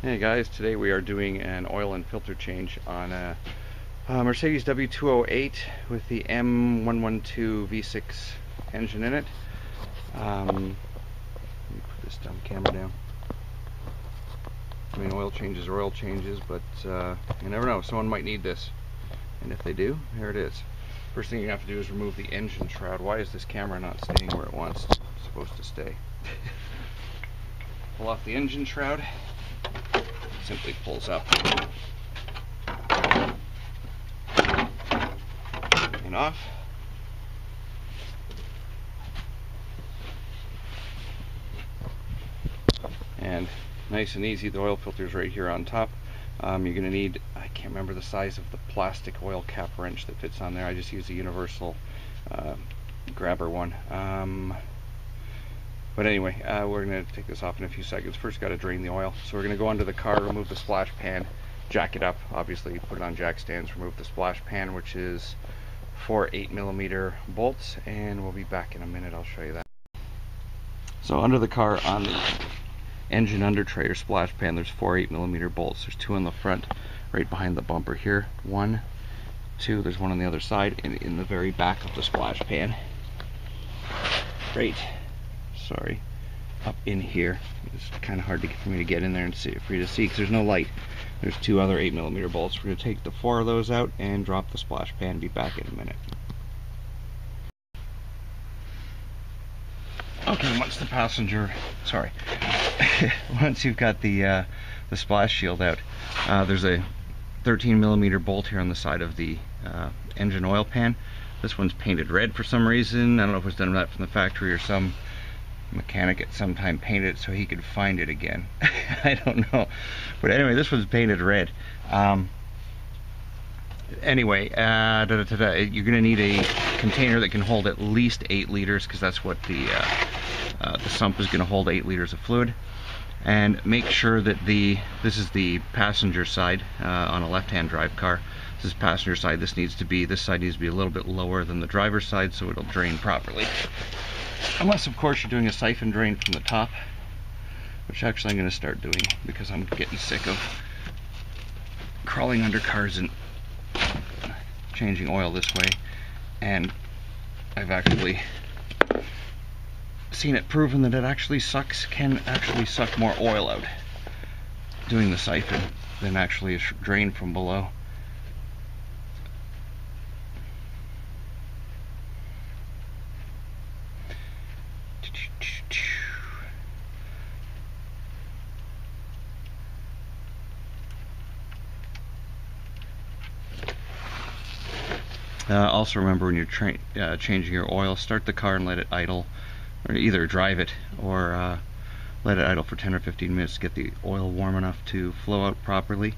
Hey guys, today we are doing an oil and filter change on a Mercedes W208 with the M112 V6 engine in it. Let me put this dumb camera down. I mean, oil changes are oil changes, but you never know, someone might need this. And if they do, here it is. First thing you have to do is remove the engine shroud. Why is this camera not staying where it wants? It's supposed to stay. Pull off the engine shroud. Simply pulls up and off. And nice and easy, the oil filter is right here on top. You're going to need, I can't remember the size of the plastic oil cap wrench that fits on there. I just use a universal grabber one. But anyway, we're going to take this off in a few seconds. First, got to drain the oil. So we're going to go under the car, remove the splash pan, jack it up. Obviously, put it on jack stands, remove the splash pan, which is 4 8mm bolts, and we'll be back in a minute. I'll show you that. So under the car, on the engine under tray or splash pan, there's 4 8mm bolts. There's 2 in the front, right behind the bumper here. 1, 2. There's one on the other side, and in the very back of the splash pan. Right. Sorry, up in here. It's kind of hard for me to get in there and see, for you to see, because there's no light. There's 2 other 8mm bolts. We're going to take the 4 of those out and drop the splash pan. Be back in a minute. Okay, once the passenger, sorry, once you've got the splash shield out, there's a 13mm bolt here on the side of the engine oil pan. This one's painted red for some reason. I don't know if it's done that from the factory or some mechanic at some time painted it so he could find it again. I don't know, but anyway, this was painted red. Anyway, you're going to need a container that can hold at least 8 liters, because that's what the sump is going to hold, 8 liters of fluid. And make sure that this is the passenger side on a left-hand drive car. This is passenger side. This side needs to be a little bit lower than the driver's side so it'll drain properly. Unless, of course, you're doing a siphon drain from the top, which actually I'm going to start doing because I'm getting sick of crawling under cars and changing oil this way. And I've actually seen it proven that it can actually suck more oil out doing the siphon than actually a drain from below. Also remember, when you're changing your oil, start the car and let it idle, or either drive it or let it idle for 10 or 15 minutes to get the oil warm enough to flow out properly,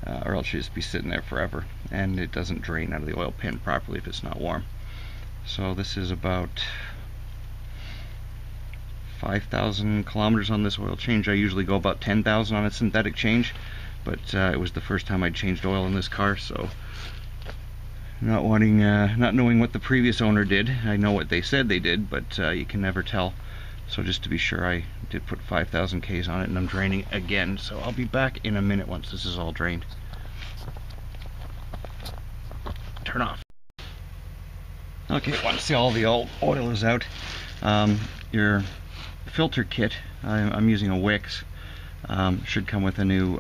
or else you just be sitting there forever and it doesn't drain out of the oil pan properly if it's not warm. So this is about 5,000 kilometers on this oil change. I usually go about 10,000 on a synthetic change, but it was the first time I'd changed oil in this car, so not knowing what the previous owner did. I know what they said they did, but you can never tell. So just to be sure, I did put 5,000 Ks on it, and I'm draining again. So I'll be back in a minute once this is all drained. Turn off. Okay, once all the oil is out, your filter kit, I'm using a Wix, should come with a new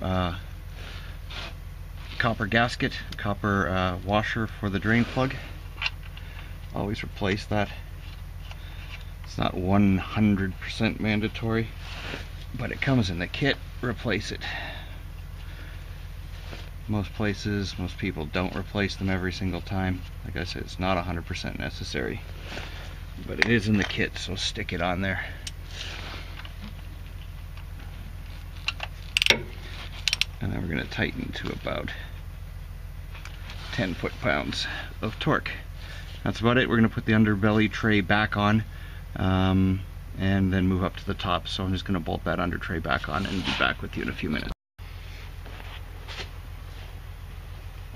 copper gasket, copper washer for the drain plug. Always replace that. It's not 100% mandatory, but it comes in the kit. Replace it. Most people don't replace them every single time. Like I said, it's not 100% necessary, but it is in the kit, so stick it on there. And then we're going to tighten to about 10 foot-pounds of torque. That's about it. We're going to put the underbelly tray back on, and then move up to the top. So I'm just going to bolt that under tray back on and be back with you in a few minutes.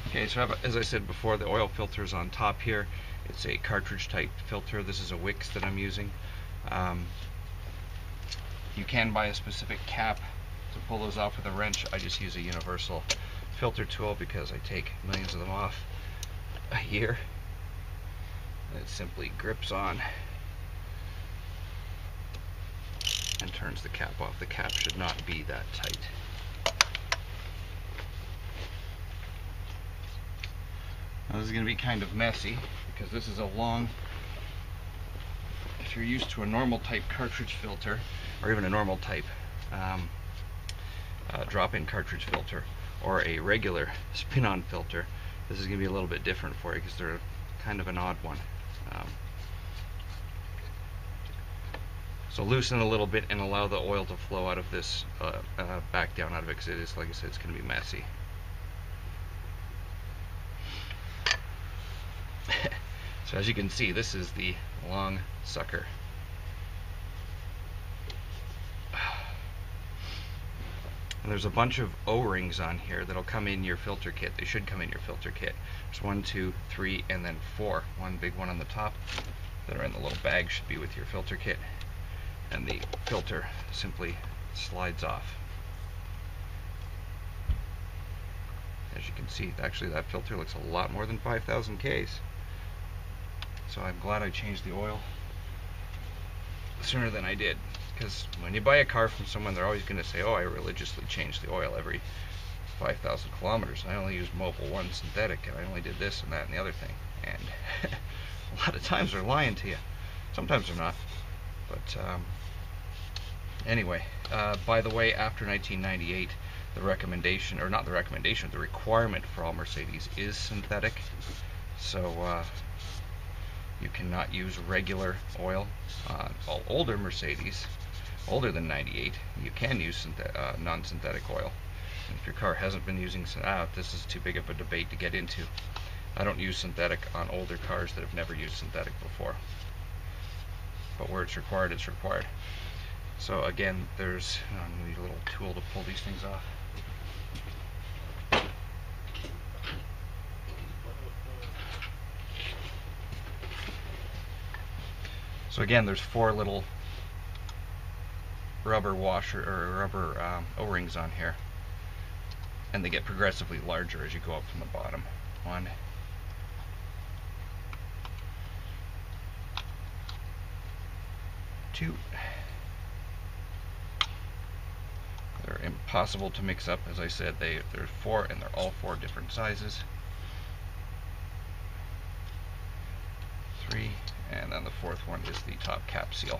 Okay, so as I said before, the oil filter is on top here. It's a cartridge type filter. This is a Wix that I'm using. You can buy a specific cap To pull those off with a wrench, I just use a universal filter tool because I take millions of them off a year. And it simply grips on and turns the cap off. The cap should not be that tight. Now this is going to be kind of messy because this is a long, if you're used to a normal type cartridge filter, or even a normal type drop-in cartridge filter, or a regular spin-on filter, this is going to be a little bit different for you because they're kind of an odd one. So loosen a little bit and allow the oil to flow out of this, back down out of it, because it is, like I said, it's going to be messy. So as you can see, this is the long sucker. And there's a bunch of O-rings on here that'll come in your filter kit. They should come in your filter kit. There's 1, 2, 3, and then 4. One big one on the top that are in the little bag should be with your filter kit. And the filter simply slides off. As you can see, actually that filter looks a lot more than 5,000 Ks. So I'm glad I changed the oil sooner than I did. Because when you buy a car from someone, they're always going to say, oh, I religiously change the oil every 5,000 kilometers. I only used Mobil 1 synthetic, and I only did this and that and the other thing. And a lot of times they're lying to you. Sometimes they're not. But anyway, by the way, after 1998, the recommendation, or not the recommendation, the requirement for all Mercedes is synthetic. So you cannot use regular oil on all older Mercedes, older than 98. You can use non-synthetic oil. And if your car hasn't been using, this is too big of a debate to get into. I don't use synthetic on older cars that have never used synthetic before. But where it's required, it's required. So again, there's, I need a little tool to pull these things off. So again, there's 4 little rubber washer or rubber O-rings on here, and they get progressively larger as you go up from the bottom. 1, 2. They're impossible to mix up, as I said. There's 4, and they're all 4 different sizes. 3. And then the 4th one is the top cap seal.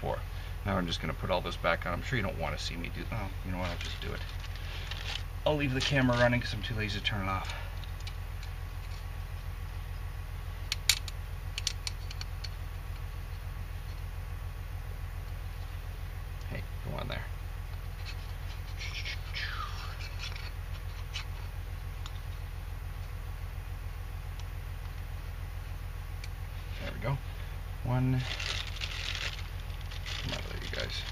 4. Now I'm just going to put all this back on. I'm sure you don't want to see me do. Oh, you know what? I'll just do it. I'll leave the camera running because I'm too lazy to turn it off. Hey, go on there. There we go. 1. Come out there, you guys.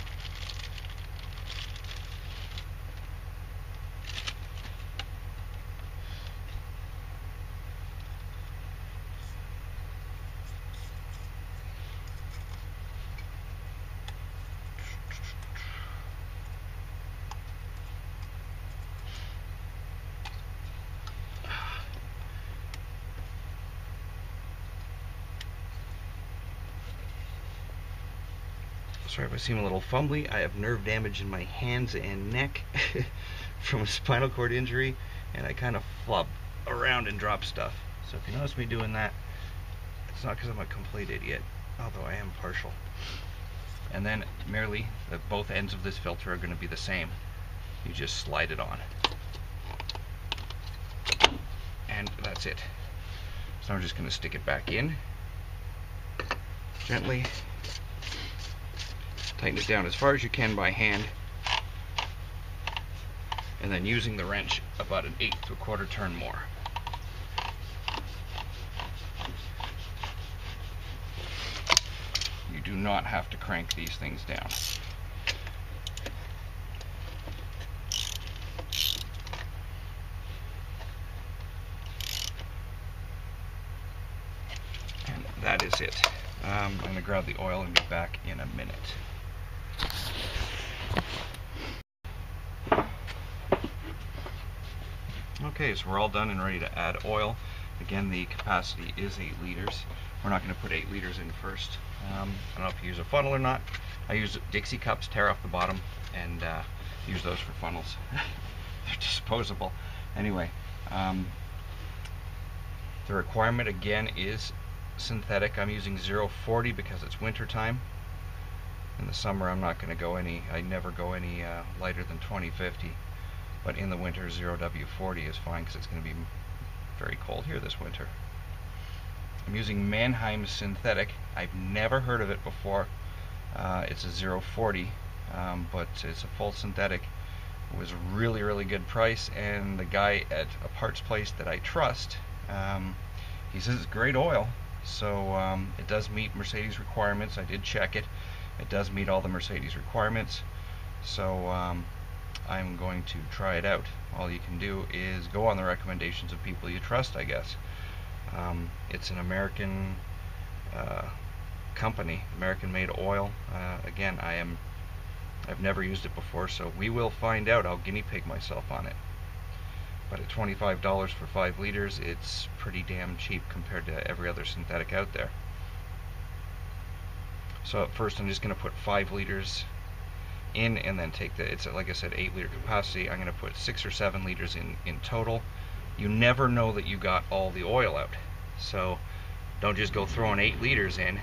Sorry if I seem a little fumbly. I have nerve damage in my hands and neck from a spinal cord injury, and I kind of flub around and drop stuff. So if you notice me doing that, it's not because I'm a complete idiot, although I am partial. And then merely that both ends of this filter are going to be the same. You just slide it on. And that's it. So I'm just going to stick it back in gently. Tighten it down as far as you can by hand, and then using the wrench about 1/8 to 1/4 turn more. You do not have to crank these things down. And that is it. I'm going to grab the oil and be back in a minute. Okay, so we're all done and ready to add oil. Again, the capacity is 8 liters. We're not going to put 8 liters in first. I don't know if you use a funnel or not. I use Dixie cups, tear off the bottom, and use those for funnels. They're disposable. Anyway, the requirement again is synthetic. I'm using 0.40 because it's winter time. In the summer I'm not going to go any, I never go any lighter than 2050. But in the winter 0W40 is fine because it's going to be very cold here this winter. I'm using Mannheim synthetic. I've never heard of it before. It's a 0.40, but it's a full synthetic. It was a really, really good price, and the guy at a parts place that I trust, he says it's great oil. So it does meet Mercedes requirements. I did check it. It does meet all the Mercedes requirements. So I'm going to try it out. All you can do is go on the recommendations of people you trust, I guess. It's an American company, American-made oil. Again, I've never used it before, so we will find out. I'll guinea pig myself on it. But at $25 for 5 liters, it's pretty damn cheap compared to every other synthetic out there. So at first I'm just going to put 5 liters in and then take it's like I said, 8 liter capacity. I'm going to put 6 or 7 liters in total. You never know that you got all the oil out. So don't just go throwing 8 liters in,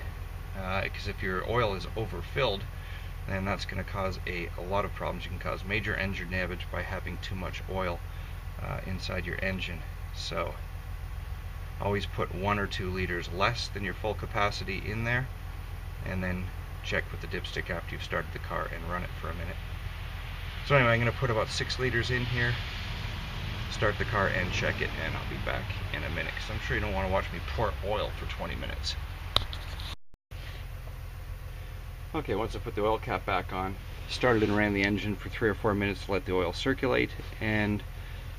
because if your oil is overfilled, then that's going to cause a lot of problems. You can cause major engine damage by having too much oil inside your engine. So always put 1 or 2 liters less than your full capacity in there, and then check with the dipstick after you've started the car and run it for a minute. So anyway, I'm going to put about 6 liters in here, start the car and check it, and I'll be back in a minute because I'm sure you don't want to watch me pour oil for 20 minutes. Okay, once I put the oil cap back on, started and ran the engine for 3 or 4 minutes to let the oil circulate, and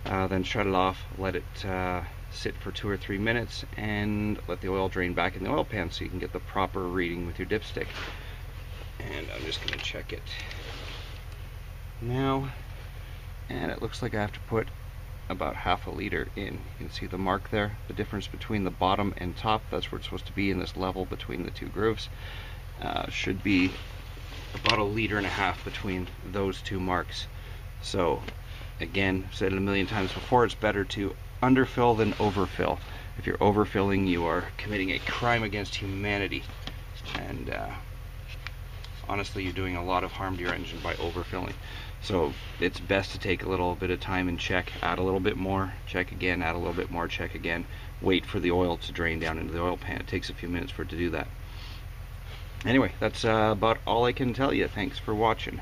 then shut it off, let it sit for 2 or 3 minutes, and let the oil drain back in the oil pan so you can get the proper reading with your dipstick. And I'm just going to check it now, and it looks like I have to put about half a liter in. You can see the mark there, the difference between the bottom and top. That's where it's supposed to be, in this level between the 2 grooves. Should be about 1.5 liters between those 2 marks. So again, I've said it a million times before, it's better to underfill than overfill. If you're overfilling, you are committing a crime against humanity, and honestly, you're doing a lot of harm to your engine by overfilling. So it's best to take a little bit of time and check, add a little bit more, check again, add a little bit more, check again, wait for the oil to drain down into the oil pan. It takes a few minutes for it to do that. Anyway, that's about all I can tell you. Thanks for watching.